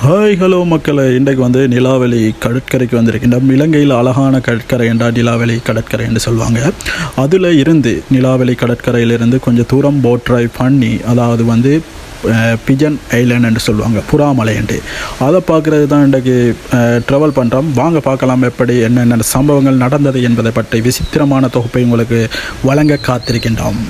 Hi hello மக்களே, இன்றைக்கு வந்து நிலாவெளி கடற்கரைக்கு வந்திருக்கின்றோம். இலங்கையில் அழகான கடற்கரை என்றால் நிலாவெளி கடற்கரை என்று சொல்லுவாங்க. அதில் இருந்து நிலாவெளி கடற்கரையிலிருந்து கொஞ்சம் தூரம் போட் ட்ரைவ் பண்ணி, அதாவது வந்து பிஜன் ஐலண்ட் என்று சொல்லுவாங்க, புறாமலை என்று, அதை பார்க்குறது தான் இன்றைக்கு ட்ராவல் பண்ணுறோம். வாங்க பார்க்கலாம் எப்படி என்னென்ன சம்பவங்கள் நடந்தது என்பதை பற்றி விசித்திரமான தொகுப்பை உங்களுக்கு வழங்க காத்திருக்கின்றோம்.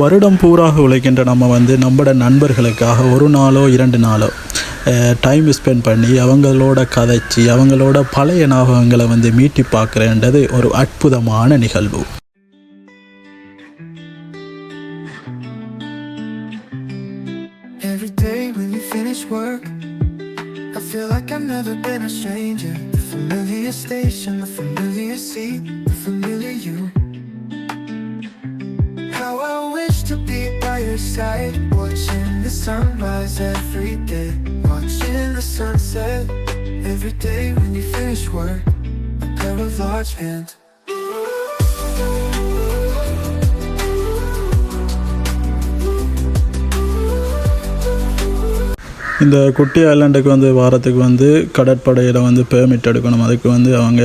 வருடம் பூராக உழைக்கின்ற நம்ம வந்து நம்மளோட நண்பர்களுக்காக ஒரு நாளோ 2 நாளோ டைம் ஸ்பெண்ட் பண்ணி அவங்களோட கதைச்சி அவங்களோட பழைய ஞாபகங்களை வந்து மீட்டி பார்க்குறேன்றது ஒரு அற்புதமான நிகழ்வு. How I wish to be by your side, watching the sunrise every day, watching the sunset every day. When you finish work, a pair of large hands. இந்த குட்டி ஐலாண்டுக்கு வந்து வாரத்துக்கு வந்து கடற்படையில் வந்து பெர்மிட் எடுக்கணும். அதுக்கு வந்து அவங்க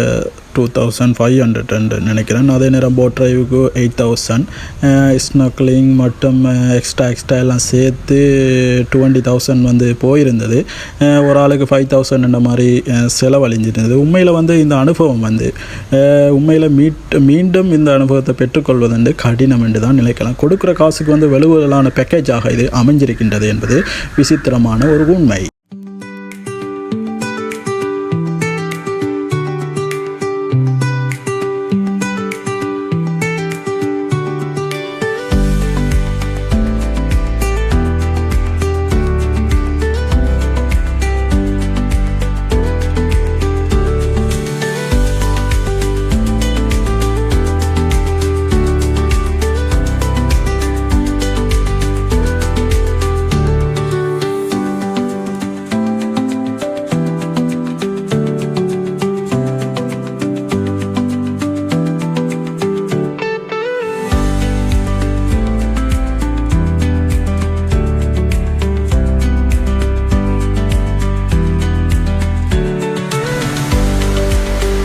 2500 நினைக்கிறேன். அதே நேரம் போட் ட்ரைவுக்கு 8000, ஸ்னோக்லிங் மற்றும் எக்ஸ்ட்ரா எல்லாம் சேர்த்து 20000 வந்து போயிருந்தது. ஒரு ஆளுக்கு 5000 என்ற மாதிரி செலவழிஞ்சிருந்தது. உண்மையில் வந்து இந்த அனுபவம் வந்து உண்மையில் மீண்டும் இந்த அனுபவத்தை பெற்றுக்கொள்வதென்று கடினம் என்று தான் நினைக்கலாம். கொடுக்குற காசுக்கு வந்து வெளுவலான பேக்கேஜாக இது அமைஞ்சிருக்கின்றது என்பது விசித்திரமான ஒரு உண்மை.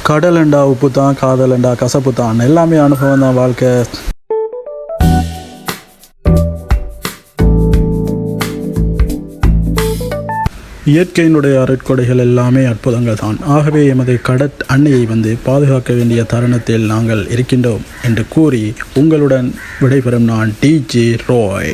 கடலண்டா உப்பு தான், காதலண்டா கசப்பு தான், எல்லாமே அனுபவம் தான் வாழ்க்கை. இயற்கையினுடைய அருட்கொடைகள் எல்லாமே அற்புதங்கள் தான். ஆகவே எமது அன்னையை வந்து பாதுகாக்க வேண்டிய தருணத்தில் நாங்கள் இருக்கின்றோம் என்று கூறி உங்களுடன் விடைபெறும் நான் DJ Roy.